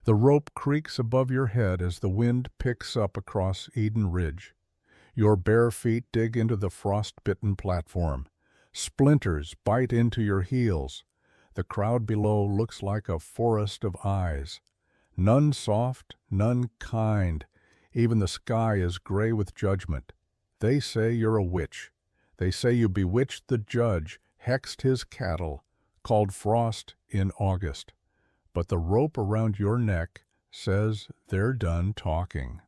The rope creaks above your head as the wind picks up across Eden Ridge. Your bare feet dig into the frost-bitten platform. Splinters bite into your heels. The crowd below looks like a forest of eyes. None soft, none kind. Even the sky is gray with judgment. They say you're a witch. They say you bewitched the judge, hexed his cattle, called frost in August. But the rope around your neck says they're done talking.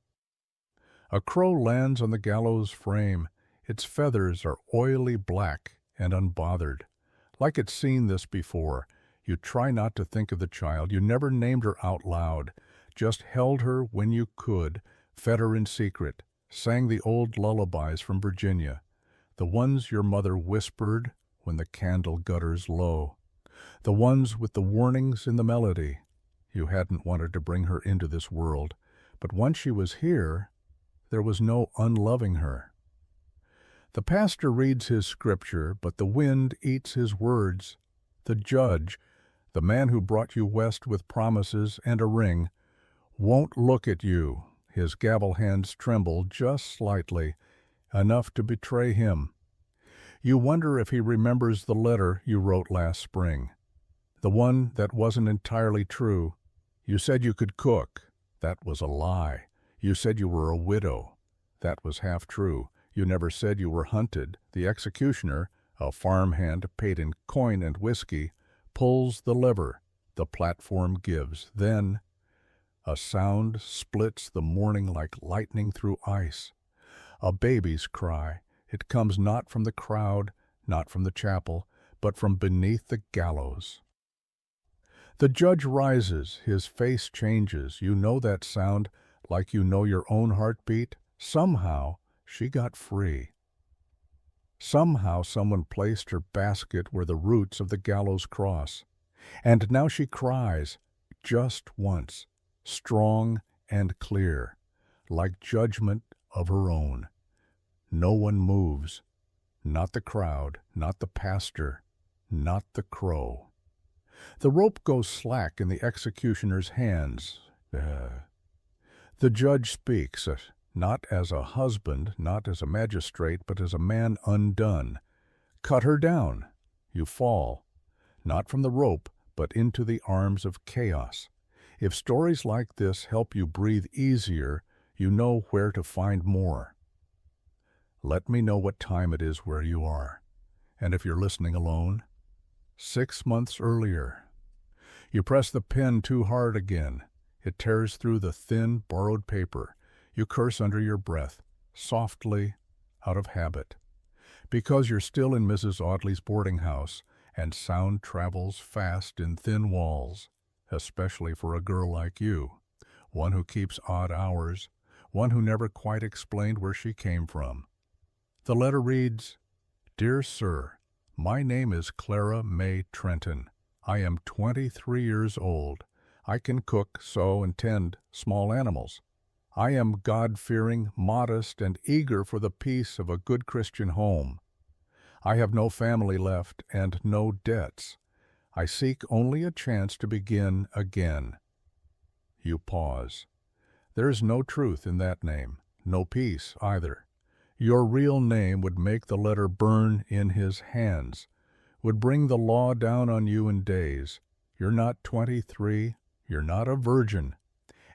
A crow lands on the gallows frame. Its feathers are oily black and unbothered. Like it's seen this before, you try not to think of the child. You never named her out loud, just held her when you could, fed her in secret, sang the old lullabies from Virginia, the ones your mother whispered when the candle gutters low, the ones with the warnings in the melody. You hadn't wanted to bring her into this world, but once she was here, there was no unloving her. The pastor reads his scripture, but the wind eats his words. The judge, the man who brought you west with promises and a ring, won't look at you. His gavel hands tremble just slightly, enough to betray him. You wonder if he remembers the letter you wrote last spring, the one that wasn't entirely true. You said you could cook. That was a lie. You said you were a widow. That was half true. You never said you were hunted. The executioner, a farmhand paid in coin and whiskey, pulls the lever. The platform gives. Then a sound splits the morning like lightning through ice. A baby's cry. It comes not from the crowd, not from the chapel, but from beneath the gallows. The judge rises. His face changes. You know that sound like you know your own heartbeat. Somehow she got free. Somehow someone placed her basket where the roots of the gallows cross. And now she cries, just once, strong and clear, like judgment of her own. No one moves, not the crowd, not the pastor, not the crow. The rope goes slack in the executioner's hands. The judge speaks, not as a husband, not as a magistrate, but as a man undone. Cut her down. You fall, not from the rope, but into the arms of chaos. If stories like this help you breathe easier, you know where to find more. Let me know what time it is where you are. And if you're listening alone, 6 months earlier. You press the pen too hard again. It tears through the thin, borrowed paper. You curse under your breath, softly, out of habit. Because you're still in Mrs. Audley's boarding house, and sound travels fast in thin walls, especially for a girl like you, one who keeps odd hours, one who never quite explained where she came from. The letter reads, Dear Sir, my name is Clara May Trenton. I am 23 years old. I can cook, sew, and tend small animals. I am God-fearing, modest, and eager for the peace of a good Christian home. I have no family left and no debts. I seek only a chance to begin again. You pause. There is no truth in that name, no peace either. Your real name would make the letter burn in his hands, would bring the law down on you in days. You're not 23, you're not a virgin.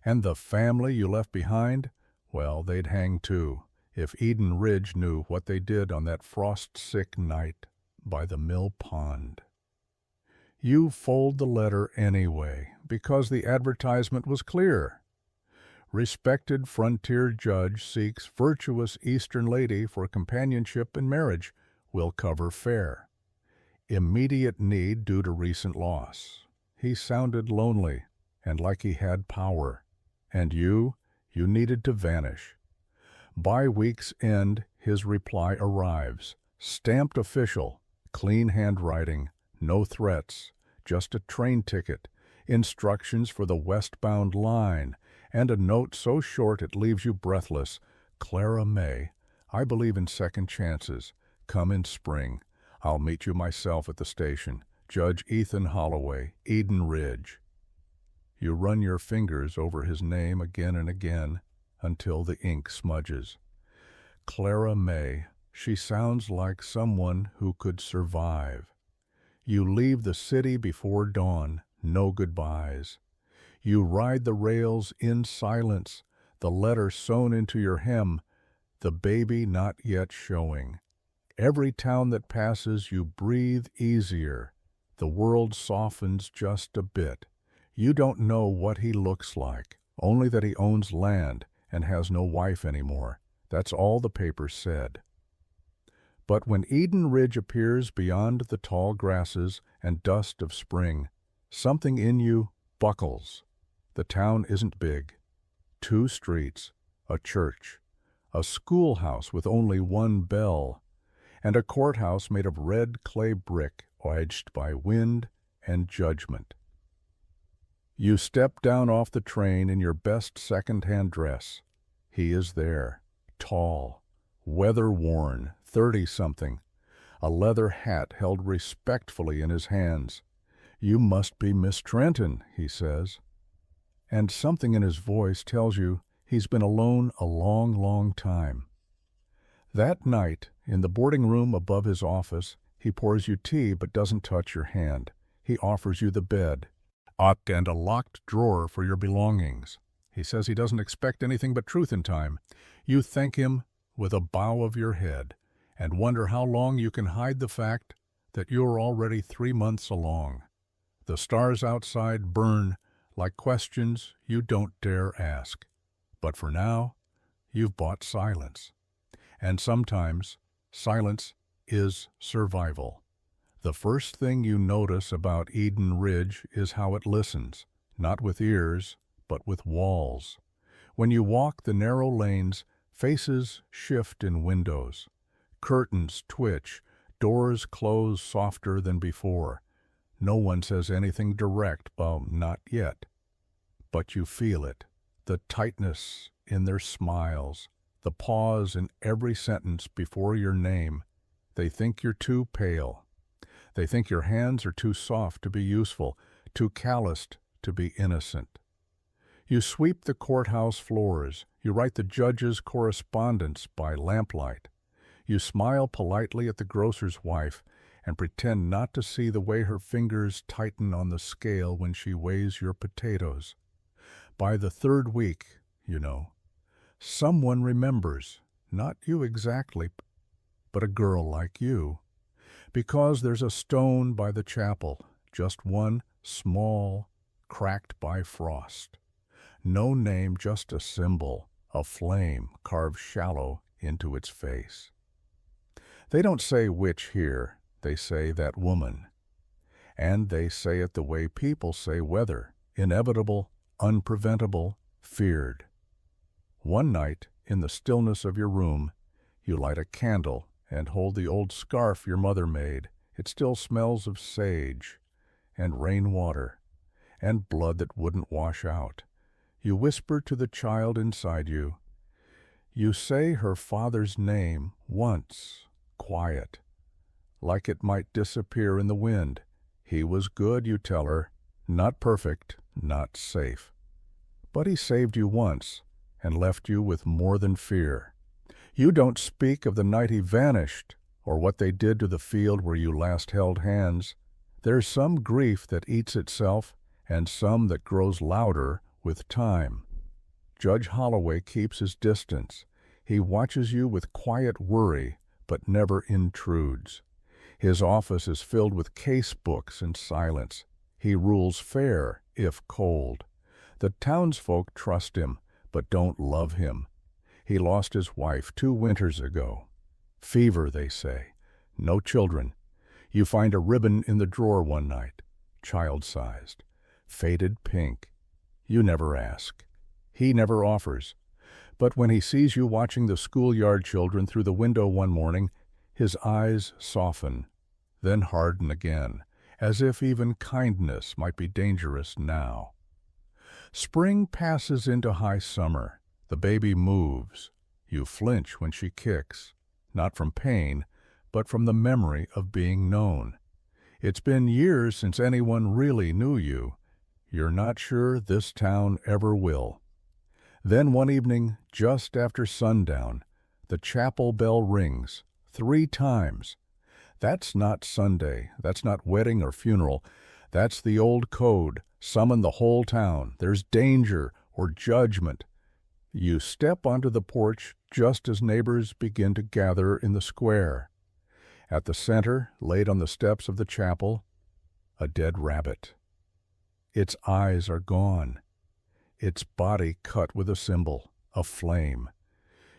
And the family you left behind, well, they'd hang too, if Eden Ridge knew what they did on that frost-sick night by the mill pond. You fold the letter anyway, because the advertisement was clear. Respected frontier judge seeks virtuous Eastern lady for companionship and marriage, will cover fare. Immediate need due to recent loss. He sounded lonely and like he had power. And you needed to vanish. By week's end, his reply arrives. Stamped official, clean handwriting, no threats, just a train ticket, instructions for the westbound line, and a note so short it leaves you breathless. Clara May, I believe in second chances. Come in spring. I'll meet you myself at the station. Judge Ethan Holloway, Eden Ridge. You run your fingers over his name again and again until the ink smudges. Clara May. She sounds like someone who could survive. You leave the city before dawn, no goodbyes. You ride the rails in silence, the letter sewn into your hem, the baby not yet showing. Every town that passes, you breathe easier. The world softens just a bit. You don't know what he looks like, only that he owns land and has no wife anymore. That's all the papers said. But when Eden Ridge appears beyond the tall grasses and dust of spring, something in you buckles. The town isn't big. 2 streets, a church, a schoolhouse with only one bell, and a courthouse made of red clay brick edged by wind and judgment. You step down off the train in your best second-hand dress. He is there, tall, weather-worn, 30-something, a leather hat held respectfully in his hands. "You must be Miss Trenton," he says. And something in his voice tells you he's been alone a long, long time. That night, in the boarding room above his office, he pours you tea but doesn't touch your hand. He offers you the bed, and a locked drawer for your belongings. He says he doesn't expect anything but truth in time. You thank him with a bow of your head and wonder how long you can hide the fact that you're already 3 months along. The stars outside burn like questions you don't dare ask. But for now, you've bought silence. And sometimes, silence is survival. The first thing you notice about Eden Ridge is how it listens, not with ears, but with walls. When you walk the narrow lanes, faces shift in windows. Curtains twitch, doors close softer than before. No one says anything direct, well, not yet. But you feel it, the tightness in their smiles, the pause in every sentence before your name. They think you're too pale. They think your hands are too soft to be useful, too calloused to be innocent. You sweep the courthouse floors. You write the judge's correspondence by lamplight. You smile politely at the grocer's wife and pretend not to see the way her fingers tighten on the scale when she weighs your potatoes. By the 3rd week, you know, someone remembers, not you exactly, but a girl like you. Because there's a stone by the chapel, just one, small, cracked by frost. No name, just a symbol, a flame carved shallow into its face. They don't say witch here, they say that woman. And they say it the way people say weather, inevitable, unpreventable, feared. One night, in the stillness of your room, you light a candle and hold the old scarf your mother made. It still smells of sage and rainwater and blood that wouldn't wash out. You whisper to the child inside you. You say her father's name once, quiet, like it might disappear in the wind. He was good, you tell her, not perfect, not safe. But he saved you once and left you with more than fear. You don't speak of the night he vanished or what they did to the field where you last held hands. There's some grief that eats itself and some that grows louder with time. Judge Holloway keeps his distance. He watches you with quiet worry, but never intrudes. His office is filled with case books and silence. He rules fair, if cold. The townsfolk trust him, but don't love him. He lost his wife 2 winters ago. Fever, they say. No children. You find a ribbon in the drawer one night, child-sized, faded pink. You never ask. He never offers. But when he sees you watching the schoolyard children through the window one morning, his eyes soften, then harden again, as if even kindness might be dangerous now. Spring passes into high summer. The baby moves. You flinch when she kicks, not from pain, but from the memory of being known. It's been years since anyone really knew you. You're not sure this town ever will. Then one evening, just after sundown, the chapel bell rings 3 times. That's not Sunday. That's not wedding or funeral. That's the old code. Summon the whole town. There's danger or judgment. You step onto the porch just as neighbors begin to gather in the square. At the center, laid on the steps of the chapel, a dead rabbit. Its eyes are gone. Its body cut with a symbol, a flame.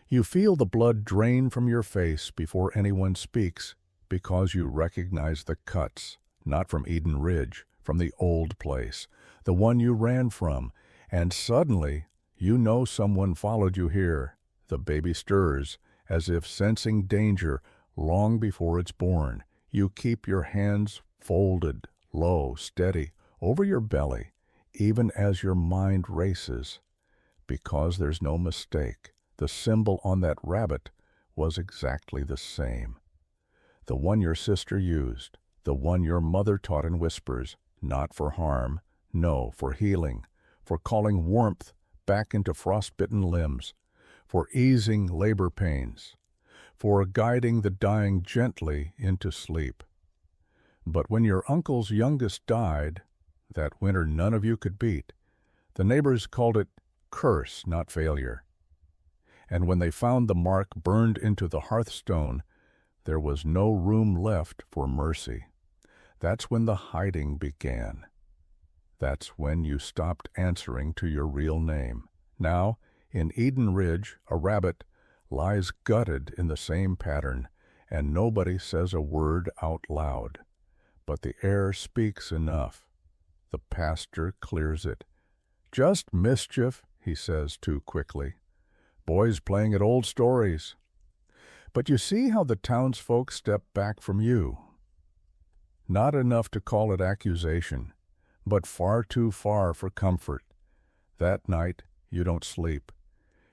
You feel the blood drain from your face before anyone speaks, because you recognize the cuts, not from Eden Ridge, from the old place, the one you ran from, and suddenly you know someone followed you here. The baby stirs, as if sensing danger long before it's born. You keep your hands folded, low, steady, over your belly, even as your mind races, because there's no mistake. The symbol on that rabbit was exactly the same. The one your sister used, the one your mother taught in whispers, not for harm, no, for healing, for calling warmth back into frostbitten limbs, for easing labor pains, for guiding the dying gently into sleep. But when your uncle's youngest died, that winter none of you could beat, the neighbors called it curse, not failure. And when they found the mark burned into the hearthstone, there was no room left for mercy. That's when the hiding began. That's when you stopped answering to your real name. Now, in Eden Ridge, a rabbit lies gutted in the same pattern, and nobody says a word out loud. But the air speaks enough. The pastor clears it. Just mischief, he says too quickly. Boys playing at old stories. But you see how the townsfolk step back from you. Not enough to call it accusation, but far too far for comfort. That night, you don't sleep.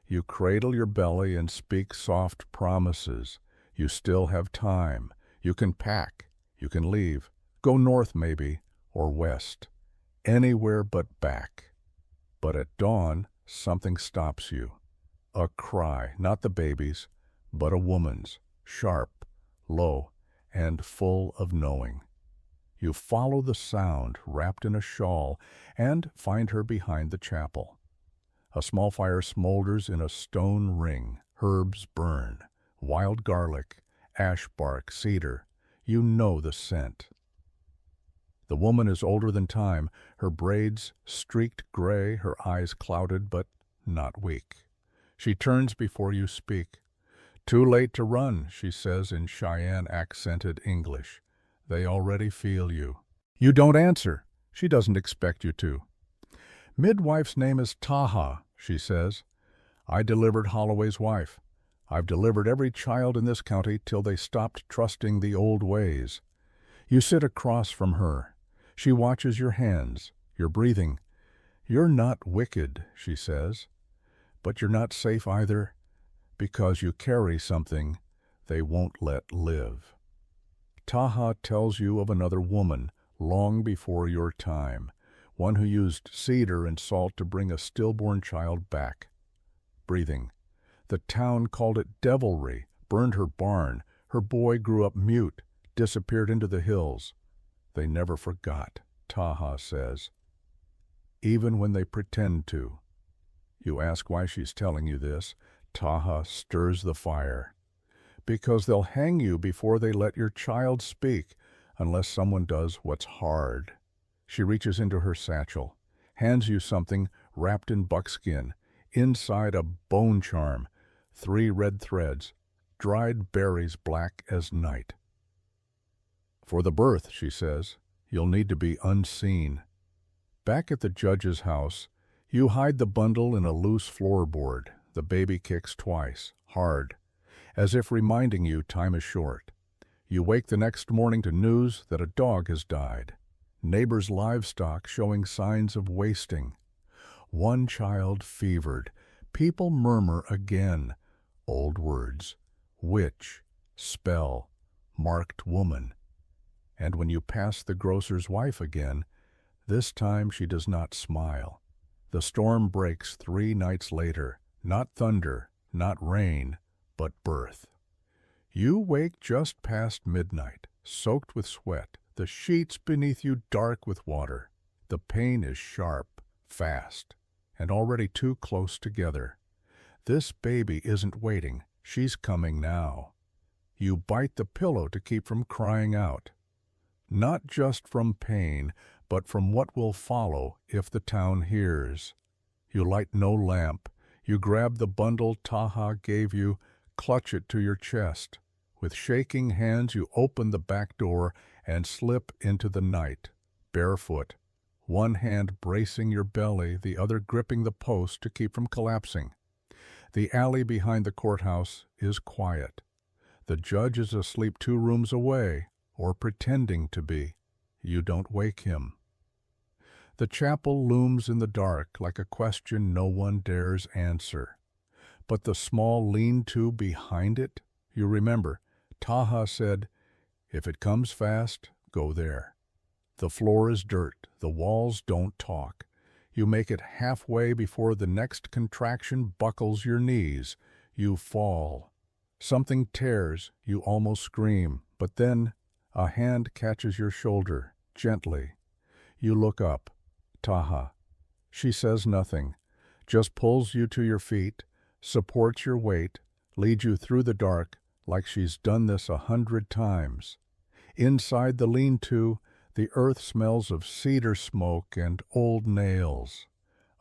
You cradle your belly and speak soft promises. You still have time. You can pack. You can leave. Go north maybe, or west. Anywhere but back. But at dawn, something stops you. A cry, not the baby's, but a woman's, sharp, low, and full of knowing. You follow the sound, wrapped in a shawl, and find her behind the chapel. A small fire smolders in a stone ring. Herbs burn. Wild garlic, ash bark, cedar. You know the scent. The woman is older than time, her braids streaked gray, her eyes clouded but not weak. She turns before you speak. Too late to run, she says in Cheyenne-accented English. They already feel you. You don't answer. She doesn't expect you to. Midwife's name is Taha, she says. I delivered Holloway's wife. I've delivered every child in this county till they stopped trusting the old ways. You sit across from her. She watches your hands, your breathing. You're not wicked, she says, but you're not safe either, because you carry something they won't let live. Taha tells you of another woman long before your time, one who used cedar and salt to bring a stillborn child back. Breathing. The town called it devilry, burned her barn. Her boy grew up mute, disappeared into the hills. They never forgot, Taha says, even when they pretend to. You ask why she's telling you this. Taha stirs the fire. Because they'll hang you before they let your child speak, unless someone does what's hard. She reaches into her satchel, hands you something wrapped in buckskin, inside a bone charm, 3 red threads, dried berries black as night. For the birth, she says, you'll need to be unseen. Back at the judge's house, you hide the bundle in a loose floorboard. The baby kicks twice, hard, as if reminding you time is short. You wake the next morning to news that a dog has died. Neighbors' livestock showing signs of wasting. One child fevered. People murmur again. Old words. Witch, spell, marked woman. And when you pass the grocer's wife again, This time she does not smile. The storm breaks 3 nights later, not thunder, not rain, but birth. You wake just past midnight, soaked with sweat, the sheets beneath you dark with water. The pain is sharp, fast, and already too close together. This baby isn't waiting, she's coming now. You bite the pillow to keep from crying out. Not just from pain, but from what will follow if the town hears. You light no lamp. You grab the bundle Taha gave you, clutch it to your chest. With shaking hands you open the back door and slip into the night, barefoot, one hand bracing your belly, the other gripping the post to keep from collapsing. The alley behind the courthouse is quiet. The judge is asleep 2 rooms away, or pretending to be. You don't wake him. The chapel looms in the dark like a question no one dares answer. But the small lean-to behind it, you remember, Taha said, "If it comes fast, go there." The floor is dirt, the walls don't talk. You make it halfway before the next contraction buckles your knees. You fall. Something tears, you almost scream, but then a hand catches your shoulder, gently. You look up. Taha. She says nothing, just pulls you to your feet, supports your weight, leads you through the dark like she's done this 100 times. Inside the lean-to, the earth smells of cedar smoke and old nails.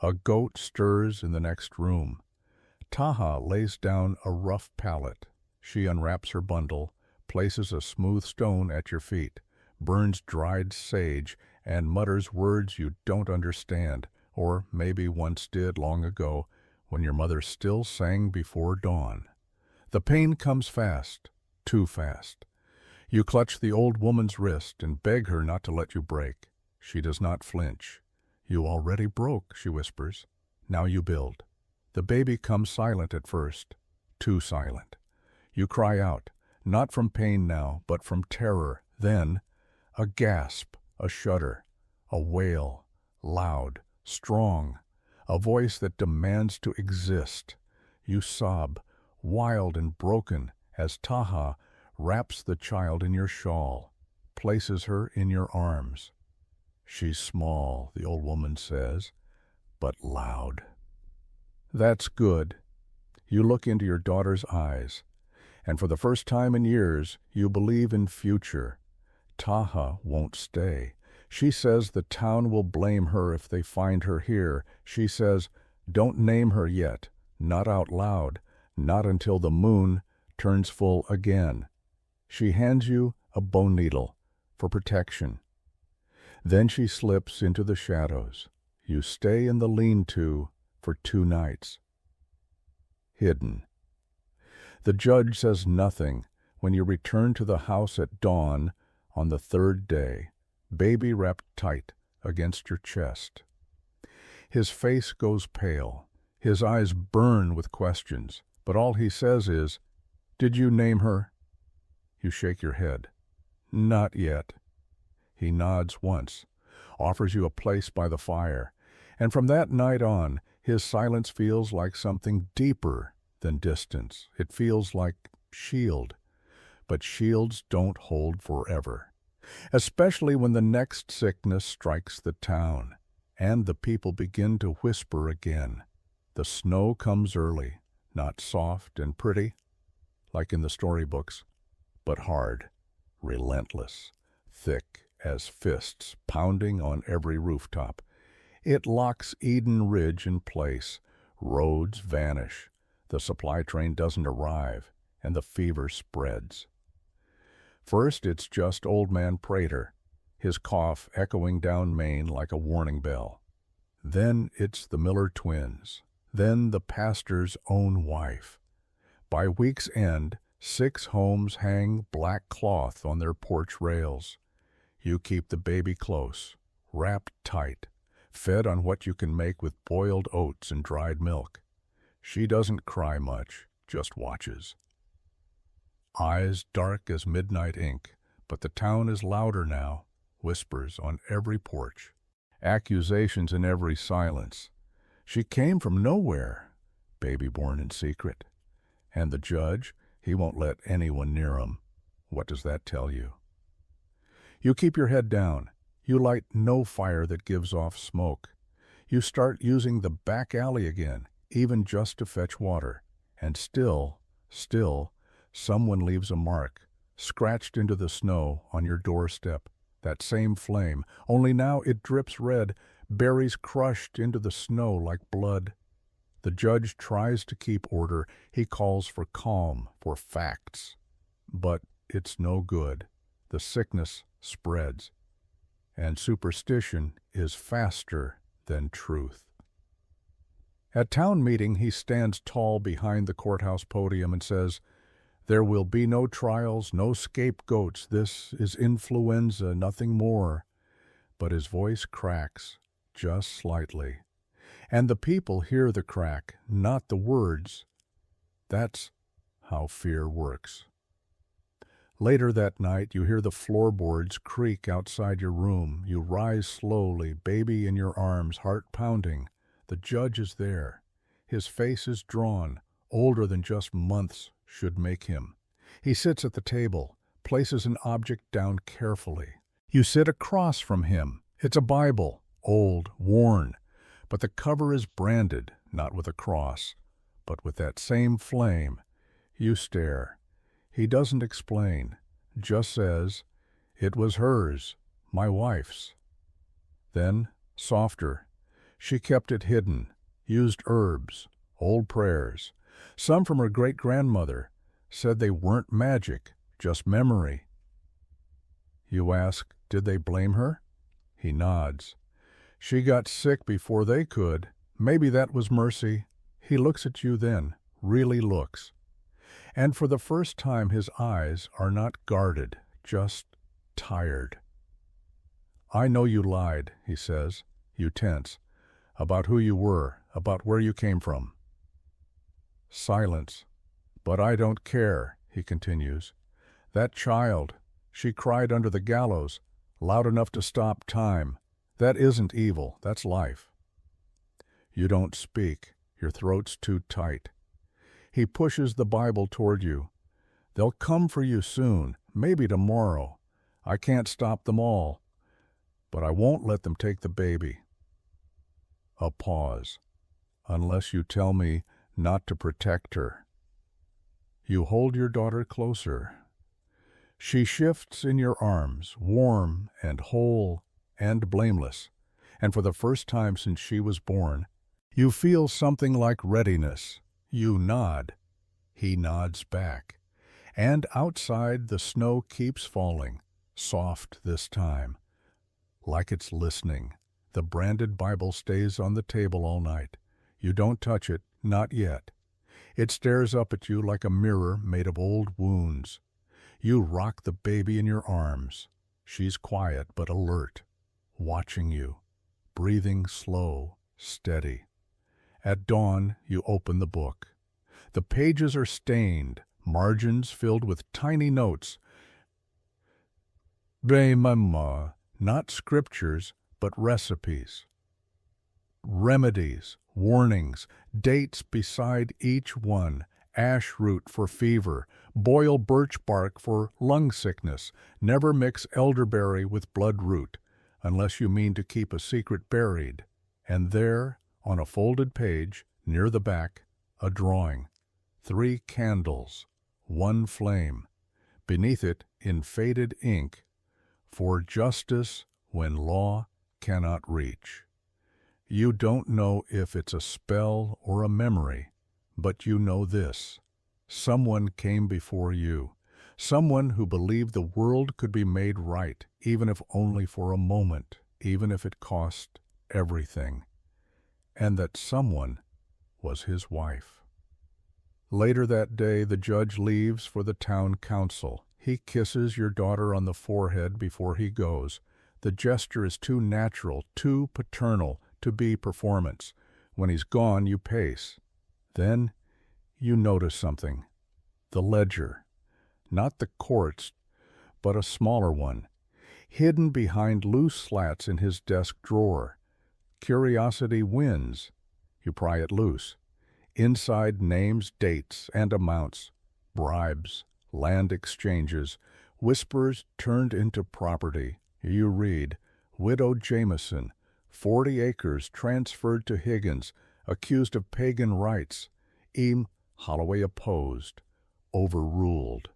A goat stirs in the next room. Taha lays down a rough pallet. She unwraps her bundle, places a smooth stone at your feet, burns dried sage, and mutters words you don't understand, or maybe once did long ago when your mother still sang before dawn. The pain comes fast, too fast. You clutch the old woman's wrist and beg her not to let you break. She does not flinch. "You already broke," she whispers. "Now you build." The baby comes silent at first, too silent. You cry out, not from pain now, but from terror. Then, a gasp, a shudder, a wail, loud, strong, a voice that demands to exist. You sob, wild and broken, as Taha wraps the child in your shawl, places her in your arms. "She's small," the old woman says, "but loud." That's good. You look into your daughter's eyes, and for the first time in years, you believe in future. Taha won't stay. She says the town will blame her if they find her here. She says, don't name her yet, not out loud, not until the moon turns full again. She hands you a bone needle for protection. Then she slips into the shadows. You stay in the lean-to for 2 nights. Hidden. The judge says nothing when you return to the house at dawn on the 3rd day, baby wrapped tight against your chest. His face goes pale. His eyes burn with questions, but all he says is, "Did you name her?" You shake your head. "Not yet." He nods once, offers you a place by the fire, and from that night on, his silence feels like something deeper than distance. It feels like shield. But shields don't hold forever, especially when the next sickness strikes the town, and the people begin to whisper again. The snow comes early, not soft and pretty, like in the storybooks, but hard, relentless, thick as fists pounding on every rooftop. It locks Eden Ridge in place. Roads vanish. The supply train doesn't arrive, and the fever spreads. First, it's just Old Man Prater, his cough echoing down Maine like a warning bell. Then it's the Miller twins. Then the pastor's own wife. By week's end, 6 homes hang black cloth on their porch rails. You keep the baby close, wrapped tight, fed on what you can make with boiled oats and dried milk. She doesn't cry much, just watches. Eyes dark as midnight ink, but the town is louder now, whispers on every porch. accusations in every silence. She came from nowhere, baby born in secret. And the judge, he won't let anyone near him. What does that tell you? You keep your head down. You light no fire that gives off smoke. You start using the back alley again, even just to fetch water. And still, someone leaves a mark, scratched into the snow on your doorstep. That same flame, only now it drips red, berries crushed into the snow like blood. The judge tries to keep order. He calls for calm, for facts. But it's no good. The sickness spreads. And superstition is faster than truth. At town meeting, he stands tall behind the courthouse podium and says, "There will be no trials, no scapegoats. This is influenza, nothing more." But his voice cracks, just slightly. And the people hear the crack, not the words. That's how fear works. Later that night, you hear the floorboards creak outside your room. You rise slowly, baby in your arms, heart pounding. The judge is there. His face is drawn, older than just months should make him. He sits at the table, places an object down carefully. You sit across from him. It's a Bible, old, worn, but the cover is branded, not with a cross, but with that same flame. You stare. He doesn't explain, just says, "It was hers, my wife's." Then, softer, she kept it hidden, used herbs, old prayers, some from her great-grandmother, said they weren't magic, just memory. You ask, did they blame her? He nods. She got sick before they could. Maybe that was mercy. He looks at you then, really looks. And for the first time his eyes are not guarded, just tired. "I know you lied," he says. You tense. "About who you were, about where you came from." Silence. "But I don't care," he continues. "That child, she cried under the gallows, loud enough to stop time. That isn't evil, that's life." You don't speak. Your throat's too tight. He pushes the Bible toward you. "They'll come for you soon, maybe tomorrow. I can't stop them all, but I won't let them take the baby." A pause. "Unless you tell me not to protect her." You hold your daughter closer. She shifts in your arms, warm and whole and blameless, and for the first time since she was born, you feel something like readiness. You nod. He nods back. And outside the snow keeps falling, soft this time, like it's listening. The branded Bible stays on the table all night. You don't touch it, not yet. It stares up at you like a mirror made of old wounds. You rock the baby in your arms. She's quiet but alert, watching you, breathing slow, steady. At dawn, you open the book. The pages are stained, margins filled with tiny notes. Mama, not scriptures, but recipes. Remedies, warnings, dates beside each one. Ash root for fever, boil birch bark for lung sickness. Never mix elderberry with bloodroot, unless you mean to keep a secret buried. And there, on a folded page, near the back, a drawing. 3 candles, 1 flame. Beneath it, in faded ink, "For justice when law cannot reach." You don't know if it's a spell or a memory, but you know this. Someone came before you. Someone who believed the world could be made right, even if only for a moment, even if it cost everything. And that someone was his wife. Later that day, the judge leaves for the town council. He kisses your daughter on the forehead before he goes. The gesture is too natural, too paternal to be performance. When he's gone, you pace. Then you notice something. The ledger. Not the court's, but a smaller one. hidden behind loose slats in his desk drawer. Curiosity wins. You pry it loose. Inside, names, dates, and amounts, bribes, land exchanges, whispers turned into property. You read, Widow Jameson, 40 acres transferred to Higgins, accused of pagan rites. Eam Holloway opposed, overruled.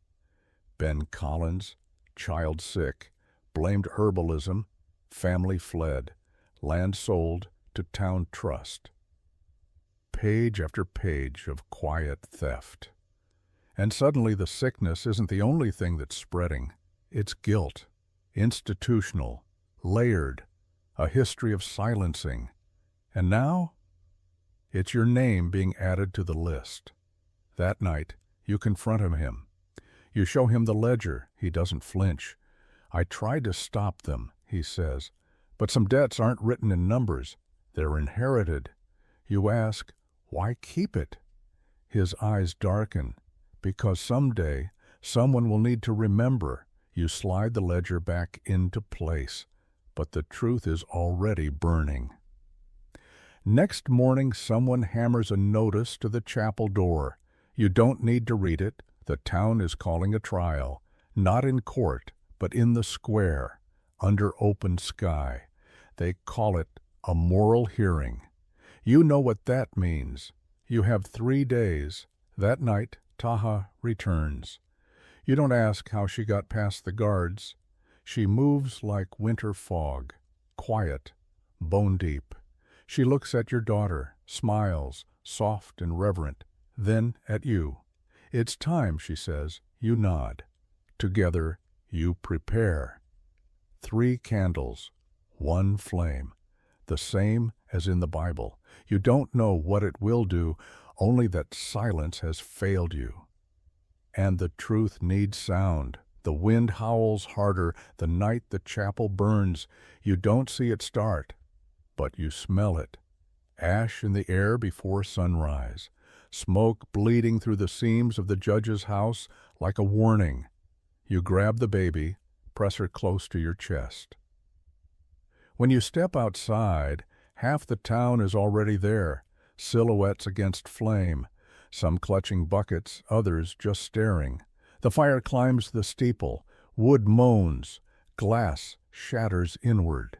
Ben Collins, child sick, blamed herbalism, family fled, land sold to town trust. Page after page of quiet theft. And suddenly the sickness isn't the only thing that's spreading. It's guilt, institutional, layered, a history of silencing. And now, it's your name being added to the list. That night, you confront him. You show him the ledger. He doesn't flinch. I tried to stop them, he says, but some debts aren't written in numbers. They're inherited. You ask, why keep it? His eyes darken. Because someday, someone will need to remember. You slide the ledger back into place, but the truth is already burning. Next morning, someone hammers a notice to the chapel door. You don't need to read it. The town is calling a trial, not in court, but in the square, under open sky. They call it a moral hearing. You know what that means. You have 3 days. That night, Taha returns. You don't ask how she got past the guards. She moves like winter fog, quiet, bone deep. She looks at your daughter, smiles, soft and reverent, then at you. It's time, she says. You nod. Together, you prepare. 3 candles, 1 flame, the same as in the Bible. You don't know what it will do, only that silence has failed you. And the truth needs sound. The wind howls harder, the night the chapel burns. You don't see it start, but you smell it. Ash in the air before sunrise. Smoke bleeding through the seams of the judge's house like a warning. You grab the baby, press her close to your chest. When you step outside, half the town is already there, silhouettes against flame, some clutching buckets, others just staring. The fire climbs the steeple, wood moans, glass shatters inward.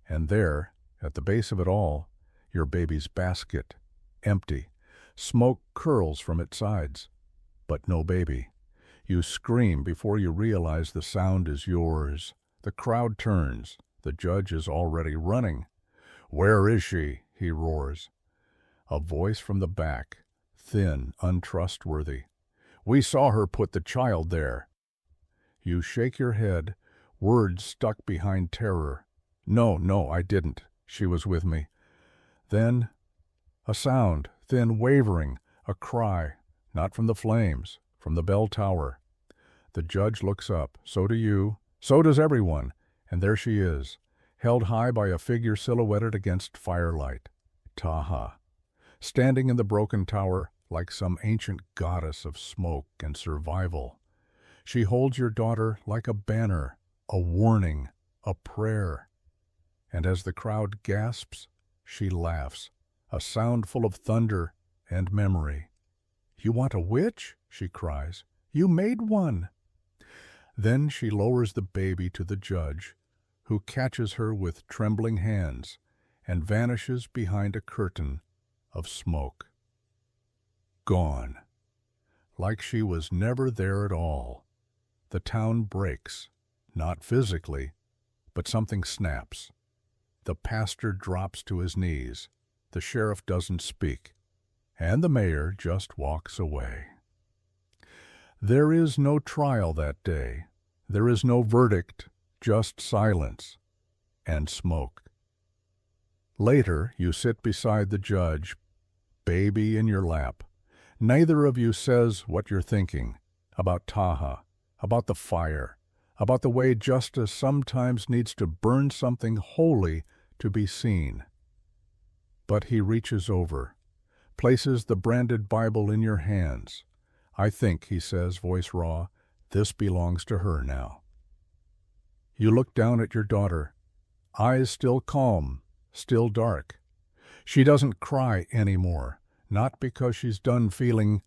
And there, at the base of it all, your baby's basket, empty. Smoke curls from its sides, but no baby. You scream before you realize the sound is yours. The crowd turns. The judge is already running. "Where is she?" he roars. A voice from the back, thin, untrustworthy. "We saw her put the child there." You shake your head, words stuck behind terror. No, I didn't. She was with me." Then a sound, thin, wavering, a cry, not from the flames, from the bell tower. The judge looks up. So do you. So does everyone. And there she is, held high by a figure silhouetted against firelight. Taha, standing in the broken tower like some ancient goddess of smoke and survival. She holds your daughter like a banner, a warning, a prayer. And as the crowd gasps, she laughs, a sound full of thunder and memory. "You want a witch?" she cries. "You made one." Then she lowers the baby to the judge, who catches her with trembling hands and vanishes behind a curtain of smoke. Gone. Like she was never there at all. The town breaks, not physically, but something snaps. The pastor drops to his knees. The sheriff doesn't speak, and the mayor just walks away. There is no trial that day. There is no verdict, just silence and smoke. Later, you sit beside the judge, baby in your lap. Neither of you says what you're thinking about Taha, about the fire, about the way justice sometimes needs to burn something holy to be seen. But he reaches over, places the branded Bible in your hands. "I think," he says, voice raw, "this belongs to her now." You look down at your daughter, eyes still calm, still dark. She doesn't cry anymore, not because she's done feeling,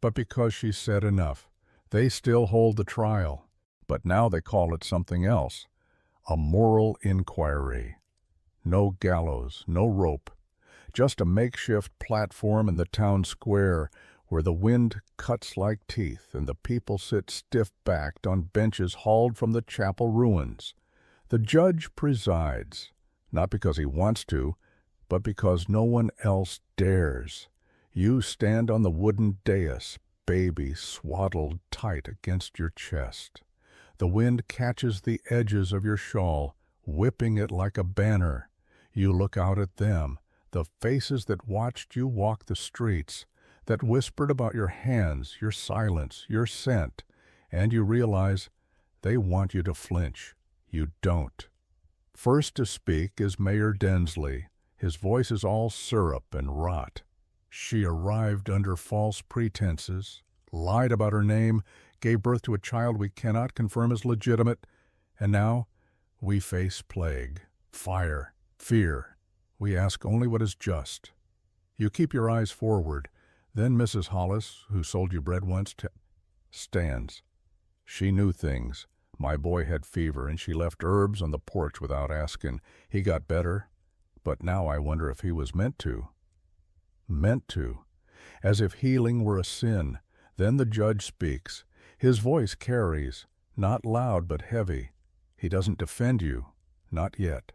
but because she's said enough. They still hold the trial, but now they call it something else, a moral inquiry. No gallows, no rope, just a makeshift platform in the town square where the wind cuts like teeth and the people sit stiff-backed on benches hauled from the chapel ruins. The judge presides, not because he wants to, but because no one else dares. You stand on the wooden dais, baby swaddled tight against your chest. The wind catches the edges of your shawl, whipping it like a banner. You look out at them, the faces that watched you walk the streets, that whispered about your hands, your silence, your scent, and you realize they want you to flinch. You don't. First to speak is Mayor Densley. His voice is all syrup and rot. She arrived under false pretenses, lied about her name, gave birth to a child we cannot confirm as legitimate, and now we face plague, fire, fear. We ask only what is just. You keep your eyes forward. Then Mrs. Hollis, who sold you bread once, stands. She knew things. My boy had fever, and she left herbs on the porch without asking. He got better, but now I wonder if he was meant to. Meant to. As if healing were a sin. Then the judge speaks. His voice carries, not loud but heavy. He doesn't defend you, not yet.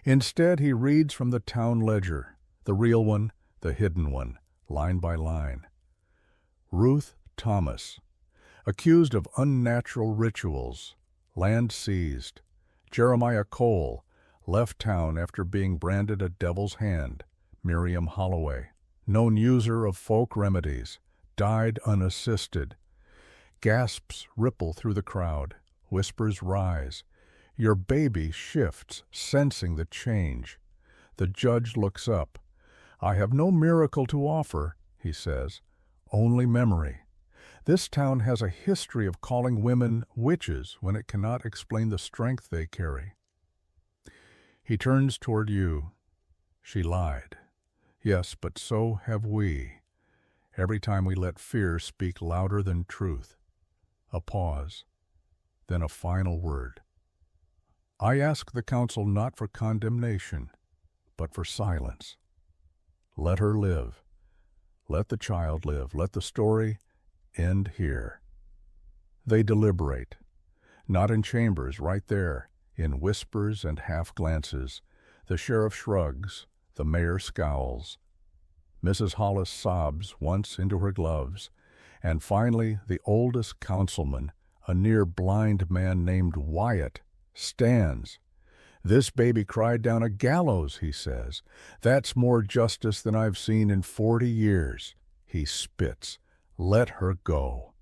Instead, he reads from the town ledger, the real one, the hidden one, line by line. Ruth Thomas, accused of unnatural rituals, land seized. Jeremiah Cole, left town after being branded a devil's hand. Miriam Holloway, known user of folk remedies, died unassisted. Gasps ripple through the crowd, whispers rise. Your baby shifts, sensing the change. The judge looks up. I have no miracle to offer, he says, only memory. This town has a history of calling women witches when it cannot explain the strength they carry. He turns toward you. She lied. Yes, but so have we. Every time we let fear speak louder than truth. A pause, then a final word. I ask the council not for condemnation, but for silence. Let her live. Let the child live. Let the story end here. They deliberate, not in chambers, right there, in whispers and half-glances. The sheriff shrugs, the mayor scowls. Mrs. Hollis sobs once into her gloves, and finally the oldest councilman, a near-blind man named Wyatt, stands. This baby cried down a gallows, he says. That's more justice than I've seen in 40 years. He spits. Let her go.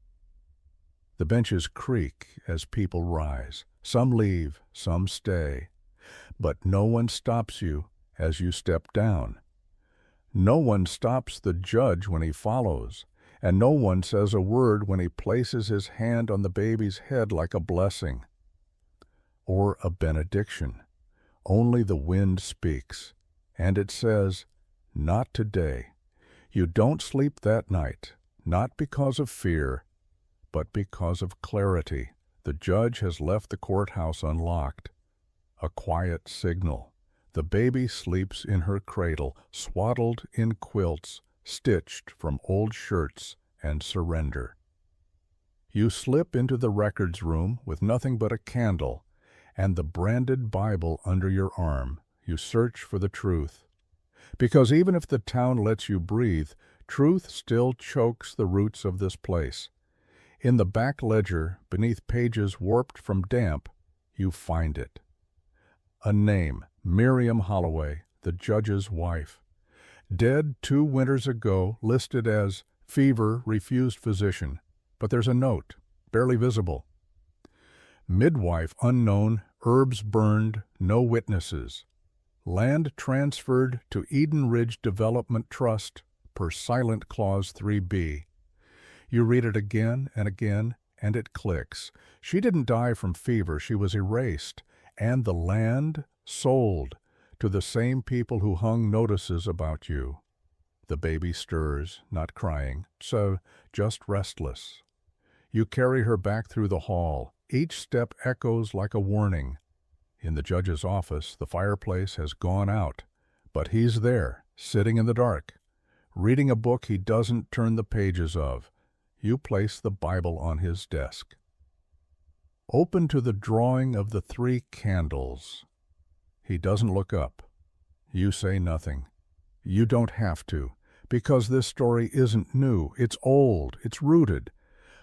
The benches creak as people rise. Some leave, some stay. But no one stops you as you step down. No one stops the judge when he follows, and no one says a word when he places his hand on the baby's head like a blessing or a benediction. Only the wind speaks, and it says, not today. You don't sleep that night, not because of fear, but because of clarity. The judge has left the courthouse unlocked. A quiet signal. The baby sleeps in her cradle, swaddled in quilts, stitched from old shirts and surrender. You slip into the records room with nothing but a candle and the branded Bible under your arm. You search for the truth. Because even if the town lets you breathe, truth still chokes the roots of this place. In the back ledger, beneath pages warped from damp, you find it. A name, Miriam Holloway, the judge's wife. Dead 2 winters ago, listed as fever, refused physician. But there's a note, barely visible. Midwife unknown, herbs burned, no witnesses. Land transferred to Eden Ridge Development Trust per Silent Clause 3B. You read it again and again, and it clicks. She didn't die from fever, she was erased, and the land sold to the same people who hung notices about you. The baby stirs, not crying, so just restless. You carry her back through the hall. Each step echoes like a warning. In the judge's office, the fireplace has gone out, but he's there, sitting in the dark, reading a book he doesn't turn the pages of. You place the Bible on his desk. Open to the drawing of the 3 candles. He doesn't look up. You say nothing. You don't have to, because this story isn't new. It's old. It's rooted.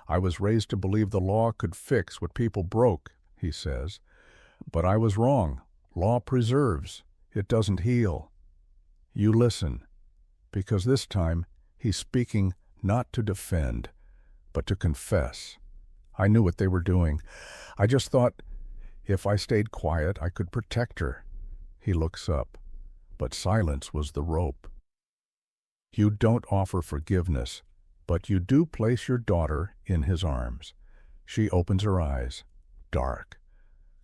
I was raised to believe the law could fix what people broke, he says. But I was wrong. Law preserves. It doesn't heal. You listen, because this time he's speaking not to defend, but to confess. I knew what they were doing. I just thought if I stayed quiet, I could protect her. He looks up, but silence was the rope. You don't offer forgiveness, but you do place your daughter in his arms. She opens her eyes, dark,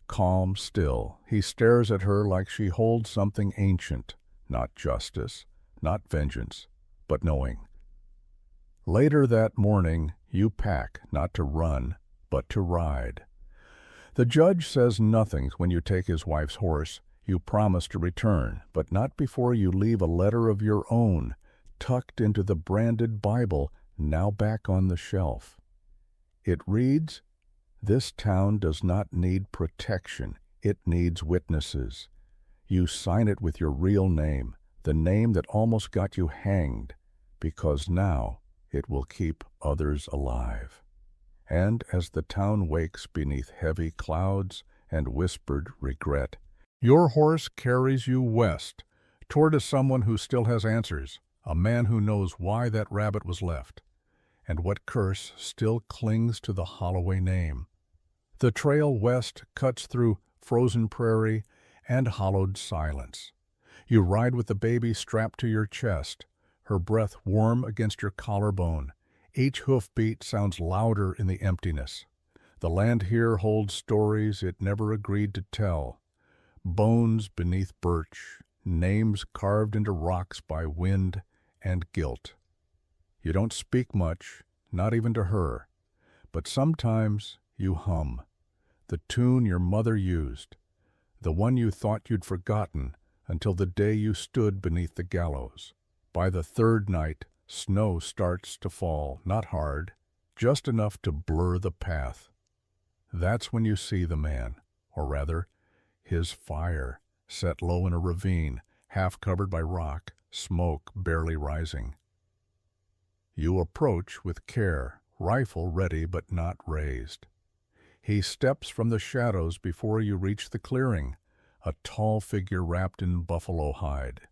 calm, still. He stares at her like she holds something ancient, not justice, not vengeance, but knowing. Later that morning, you pack, not to run, but to ride. The judge says nothing when you take his wife's horse. You promise to return, but not before you leave a letter of your own, tucked into the branded Bible, now back on the shelf. It reads, "This town does not need protection. It needs witnesses." You sign it with your real name, the name that almost got you hanged, because now it will keep others alive. And as the town wakes beneath heavy clouds and whispered regret, your horse carries you west, toward someone who still has answers, a man who knows why that rabbit was left, and what curse still clings to the Holloway name. The trail west cuts through frozen prairie and hollowed silence. You ride with the baby strapped to your chest, her breath warm against your collarbone. Each hoofbeat sounds louder in the emptiness. The land here holds stories it never agreed to tell. Bones beneath birch, names carved into rocks by wind and guilt. You don't speak much, not even to her, but sometimes you hum. The tune your mother used, the one you thought you'd forgotten until the day you stood beneath the gallows. By the 3rd night, snow starts to fall, not hard, just enough to blur the path. That's when you see the man, or rather, his fire, set low in a ravine, half covered by rock, smoke barely rising. You approach with care, rifle ready but not raised. He steps from the shadows before you reach the clearing, a tall figure wrapped in buffalo hide,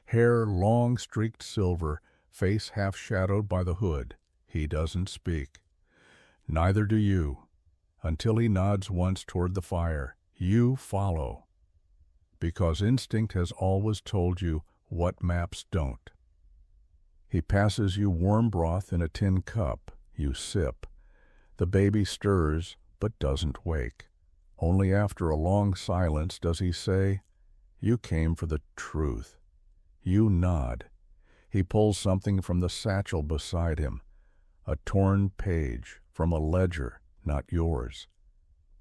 hair long streaked silver, face half shadowed by the hood. He doesn't speak. Neither do you, until he nods once toward the fire. You follow, because instinct has always told you what maps don't. He passes you warm broth in a tin cup. You sip. The baby stirs, but doesn't wake. Only after a long silence does he say, "You came for the truth." You nod. He pulls something from the satchel beside him, a torn page from a ledger, not yours,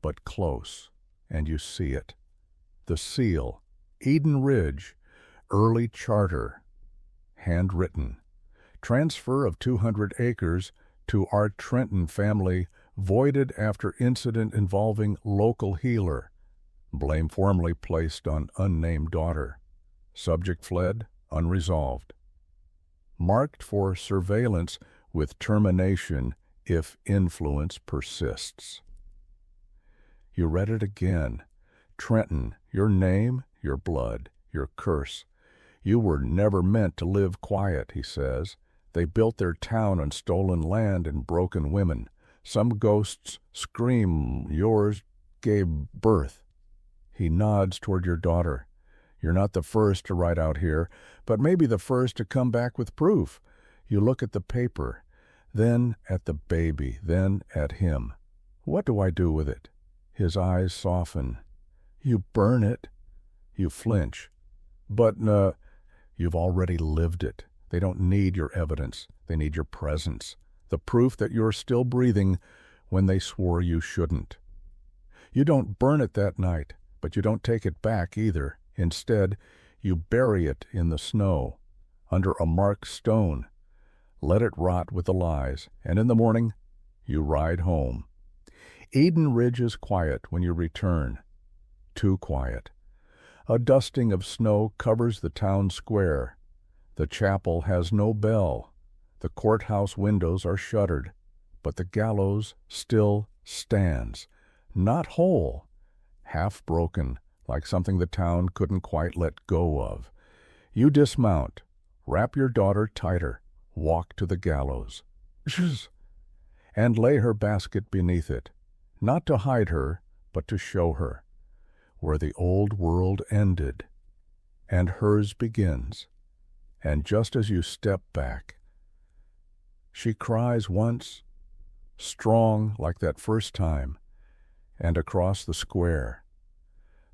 but close, and you see it. The seal, Eden Ridge, early charter, handwritten. Transfer of 200 acres to our Trenton family, voided after incident involving local healer. Blame formally placed on unnamed daughter. Subject fled, unresolved. Marked for surveillance with termination if influence persists. You read it again. Trenton, your name, your blood, your curse. You were never meant to live quiet, he says. They built their town on stolen land and broken women. Some ghosts scream, yours gave birth. He nods toward your daughter. You're not the first to write out here, but maybe the first to come back with proof. You look at the paper, then at the baby, then at him. What do I do with it? His eyes soften. You burn it. You flinch. But, you've already lived it. They don't need your evidence. They need your presence. The proof that you're still breathing when they swore you shouldn't. You don't burn it that night, but you don't take it back either. Instead, you bury it in the snow, under a marked stone. Let it rot with the lies, and in the morning, you ride home. Eden Ridge is quiet when you return. Too quiet. A dusting of snow covers the town square. The chapel has no bell. The courthouse windows are shuttered, but the gallows still stands. Not whole, half broken, like something the town couldn't quite let go of. You dismount, wrap your daughter tighter, walk to the gallows, and lay her basket beneath it, not to hide her, but to show her, where the old world ended, and hers begins. And just as you step back, she cries once, strong like that first time, and across the square,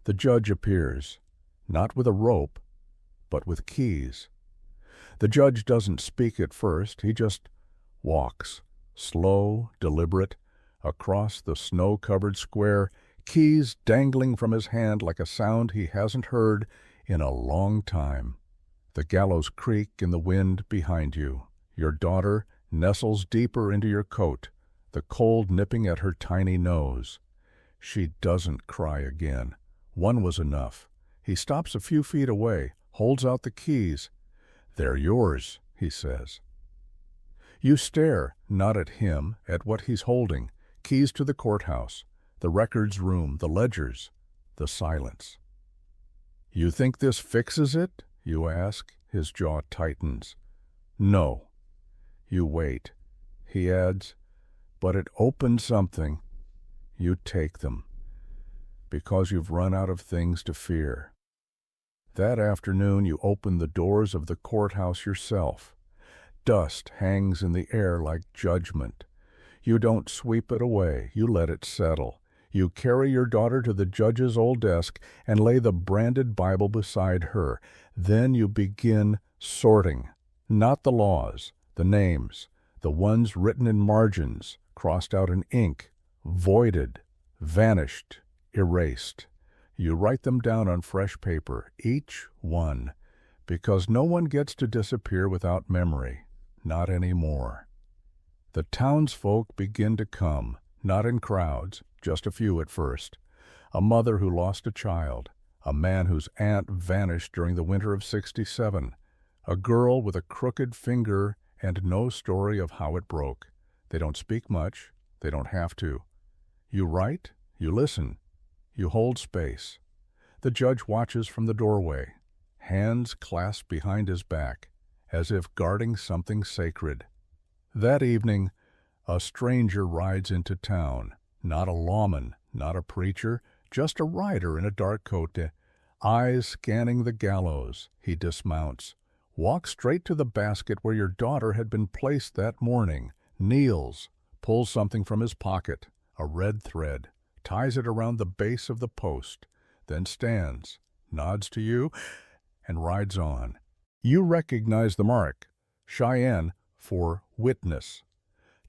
the judge appears, not with a rope, but with keys. The judge doesn't speak at first, he just walks, slow, deliberate, across the snow-covered square, keys dangling from his hand like a sound he hasn't heard in a long time. The gallows creak in the wind behind you. Your daughter nestles deeper into your coat, the cold nipping at her tiny nose. She doesn't cry again. One was enough. He stops a few feet away, holds out the keys. "They're yours," he says. You stare, not at him, at what he's holding. Keys to the courthouse, the records room, the ledgers, the silence. "You think this fixes it?" you ask. His jaw tightens. "No." You wait. He adds, "But it opens something." You take them, because you've run out of things to fear. That afternoon you open the doors of the courthouse yourself. Dust hangs in the air like judgment. You don't sweep it away, you let it settle. You carry your daughter to the judge's old desk and lay the branded Bible beside her. Then you begin sorting, not the laws, the names, the ones written in margins, crossed out in ink, voided, vanished, erased. You write them down on fresh paper, each one, because no one gets to disappear without memory, not anymore. The townsfolk begin to come, not in crowds, just a few at first. A mother who lost a child, a man whose aunt vanished during the winter of '67, a girl with a crooked finger and no story of how it broke. They don't speak much, they don't have to. You write, you listen, you hold space. The judge watches from the doorway, hands clasped behind his back, as if guarding something sacred. That evening, a stranger rides into town, not a lawman, not a preacher, just a rider in a dark coat, eyes scanning the gallows. He dismounts, walks straight to the basket where your daughter had been placed that morning, kneels, pulls something from his pocket, a red thread, ties it around the base of the post, then stands, nods to you, and rides on. You recognize the mark, Cheyenne for witness.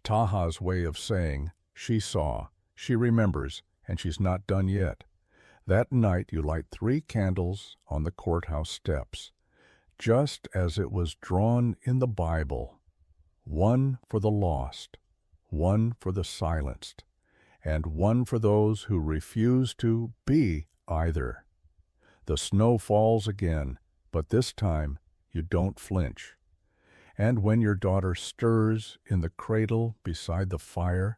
Taha's way of saying, she saw, she remembers, and she's not done yet. That night you light 3 candles on the courthouse steps, just as it was drawn in the Bible. One for the lost, one for the silenced, and one for those who refuse to be either. The snow falls again, but this time you don't flinch. And when your daughter stirs in the cradle beside the fire,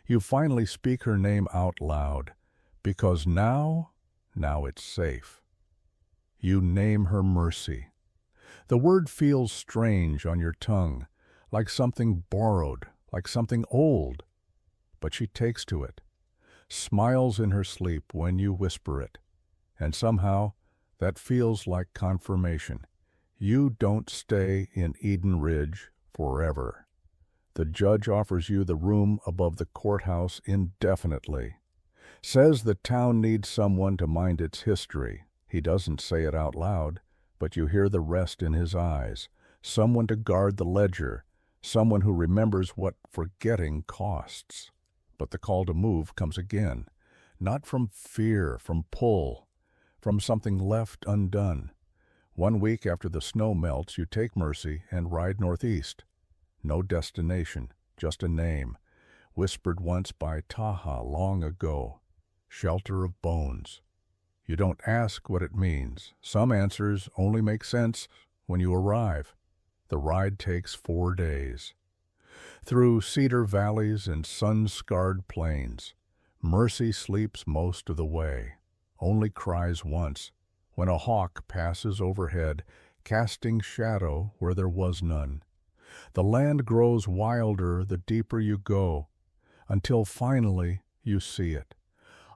you finally speak her name out loud, because now it's safe. You name her Mercy. The word feels strange on your tongue, like something borrowed, like something old. But she takes to it, smiles in her sleep when you whisper it, and somehow that feels like confirmation. You don't stay in Eden Ridge forever. The judge offers you the room above the courthouse indefinitely. Says the town needs someone to mind its history. He doesn't say it out loud, but you hear the rest in his eyes. Someone to guard the ledger, someone who remembers what forgetting costs. But the call to move comes again, not from fear, from pull, from something left undone. 1 week after the snow melts, you take Mercy and ride northeast. No destination, just a name, whispered once by Taha long ago. Shelter of bones. You don't ask what it means. Some answers only make sense when you arrive. The ride takes 4 days. Through cedar valleys and sun-scarred plains, Mercy sleeps most of the way, only cries once, when a hawk passes overhead, casting shadow where there was none. The land grows wilder the deeper you go, until finally you see it.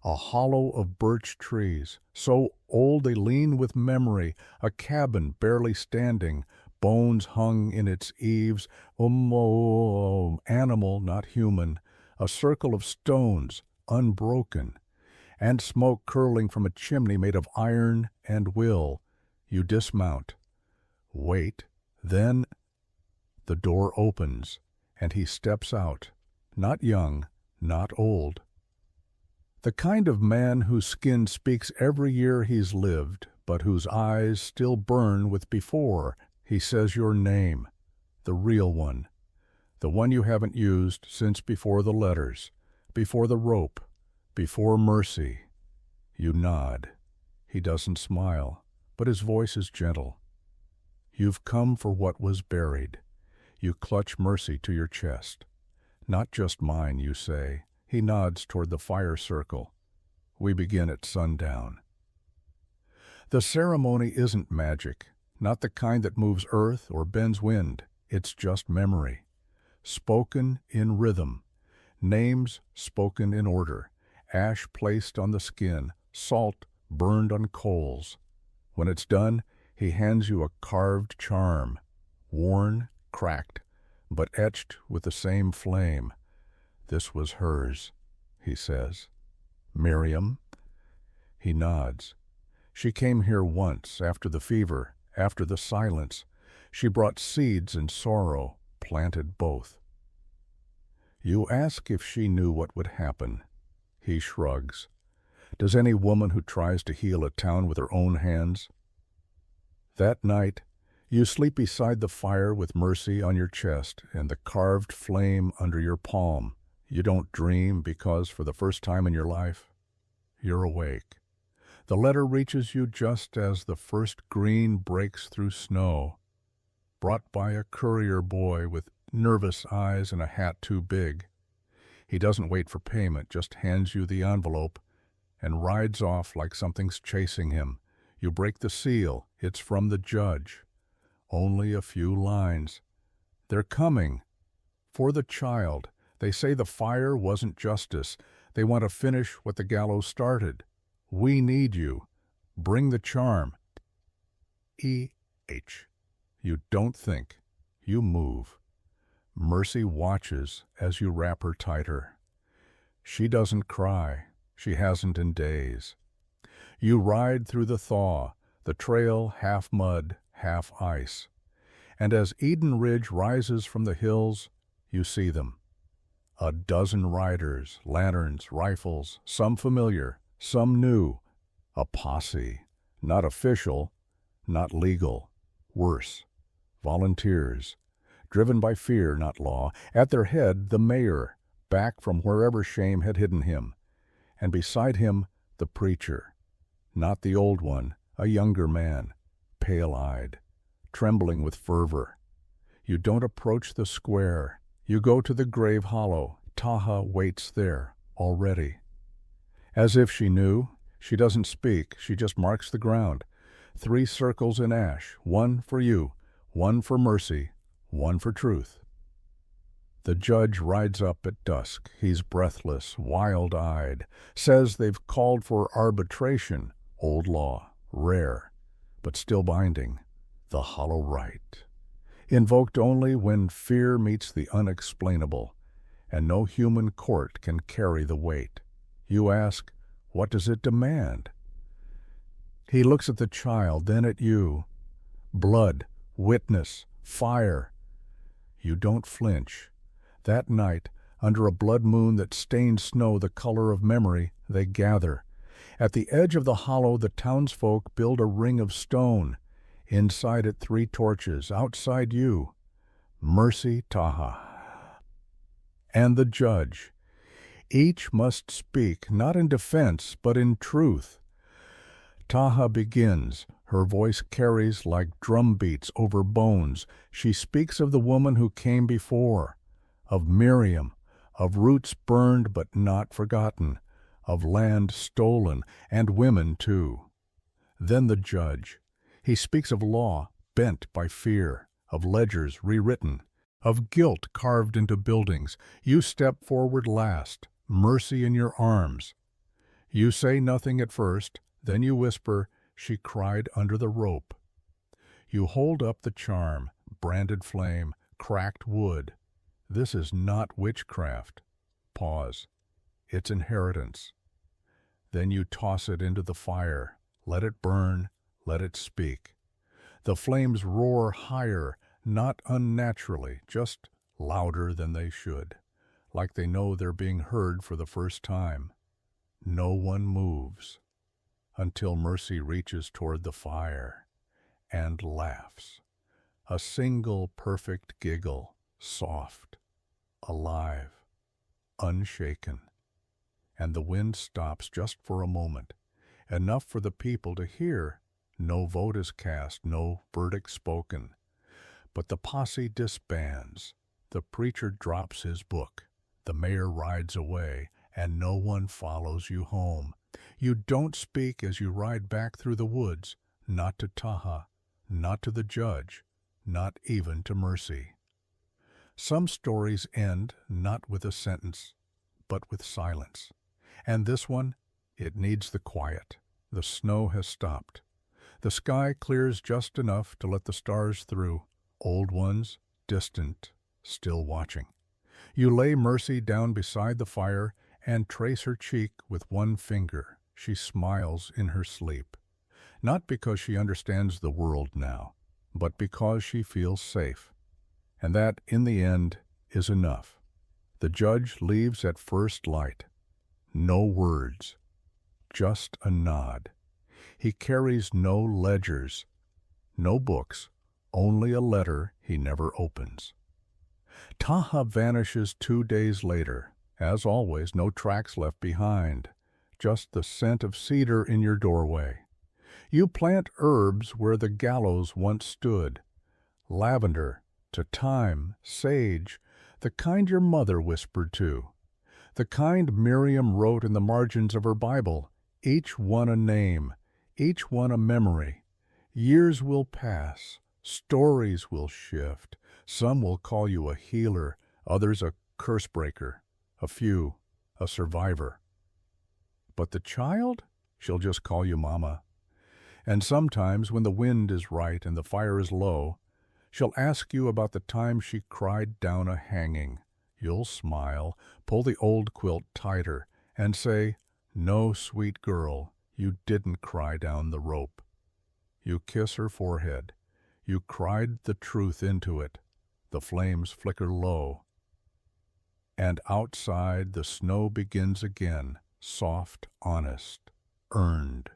A hollow of birch trees, so old they lean with memory, a cabin barely standing, bones hung in its eaves, animal not human, a circle of stones, unbroken, and smoke curling from a chimney made of iron and will. You dismount. Wait, then the door opens, and he steps out, not young, not old. The kind of man whose skin speaks every year he's lived, but whose eyes still burn with before. He says your name, the real one, the one you haven't used since before the letters, before the rope, before Mercy. You nod. He doesn't smile, but his voice is gentle. You've come for what was buried. You clutch Mercy to your chest. Not just mine, you say. He nods toward the fire circle. We begin at sundown. The ceremony isn't magic, not the kind that moves earth or bends wind. It's just memory, spoken in rhythm, names spoken in order, ash placed on the skin, salt burned on coals. When it's done, he hands you a carved charm, worn, cracked, but etched with the same flame. This was hers, he says. Miriam? He nods. She came here once, after the fever, after the silence. She brought seeds and sorrow, planted both. You ask if she knew what would happen. He shrugs. Does any woman who tries to heal a town with her own hands? That night, you sleep beside the fire with Mercy on your chest and the carved flame under your palm. You don't dream because, for the first time in your life, you're awake. The letter reaches you just as the first green breaks through snow, brought by a courier boy with nervous eyes and a hat too big. He doesn't wait for payment, just hands you the envelope and rides off like something's chasing him. You break the seal. It's from the judge. Only a few lines. They're coming. For the child. They say the fire wasn't justice. They want to finish what the gallows started. We need you. Bring the charm. E.H. You don't think. You move. Mercy watches as you wrap her tighter. She doesn't cry. She hasn't in days. You ride through the thaw, the trail half mud, half ice. And as Eden Ridge rises from the hills, you see them. A dozen riders, lanterns, rifles, some familiar, some new. A posse, not official, not legal. Worse, volunteers, driven by fear, not law. At their head, the mayor, back from wherever shame had hidden him. And beside him, the preacher. Not the old one, a younger man, pale-eyed, trembling with fervor. You don't approach the square. You go to the grave hollow. Taha waits there, already. As if she knew, she doesn't speak, she just marks the ground. 3 circles in ash, 1 for you, 1 for Mercy, 1 for truth. The judge rides up at dusk. He's breathless, wild-eyed, says they've called for arbitration, old law, rare, but still binding, the hollow right. invoked only when fear meets the unexplainable, and no human court can carry the weight. You ask, what does it demand? He looks at the child, then at you. Blood, witness, fire. You don't flinch. That night, under a blood moon that stained snow the color of memory, they gather. At the edge of the hollow, the townsfolk build a ring of stone. Inside it 3 torches, outside you. Mercy, Taha. And the judge. Each must speak, not in defense, but in truth. Taha begins. Her voice carries like drum beats over bones. She speaks of the woman who came before, of Miriam, of roots burned but not forgotten, of land stolen, and women too. Then the judge. He speaks of law bent by fear, of ledgers rewritten, of guilt carved into buildings. You step forward last, mercy in your arms. You say nothing at first, then you whisper, she cried under the rope. You hold up the charm, branded flame, cracked wood. This is not witchcraft. Pause. It's inheritance. Then you toss it into the fire. Let it burn, let it speak. The flames roar higher, not unnaturally, just louder than they should, like they know they're being heard for the first time. No one moves until Mercy reaches toward the fire and laughs. A single perfect giggle, soft, alive, unshaken. And the wind stops just for a moment, enough for the people to hear. No vote is cast, no verdict spoken. But the posse disbands. The preacher drops his book. The mayor rides away, and no one follows you home. You don't speak as you ride back through the woods, not to Taha, not to the judge, not even to Mercy. Some stories end not with a sentence, but with silence. And this one, it needs the quiet. The snow has stopped. The sky clears just enough to let the stars through, old ones, distant, still watching. You lay Mercy down beside the fire and trace her cheek with one finger. She smiles in her sleep, not because she understands the world now, but because she feels safe. And that, in the end, is enough. The judge leaves at first light. No words, just a nod. He carries no ledgers, no books, only a letter he never opens. Taha vanishes 2 days later. As always, no tracks left behind, just the scent of cedar in your doorway. You plant herbs where the gallows once stood. Lavender, to thyme, sage, the kind your mother whispered to. The kind Miriam wrote in the margins of her Bible, each one a name, each one a memory. Years will pass, stories will shift. Some will call you a healer, others a curse breaker, a few a survivor. But the child? She'll just call you Mama. And sometimes when the wind is right and the fire is low, she'll ask you about the time she cried down a hanging. You'll smile, pull the old quilt tighter, and say, "No, sweet girl, you didn't cry down the rope." You kiss her forehead. You cried the truth into it. The flames flicker low. And outside the snow begins again, soft, honest, earned.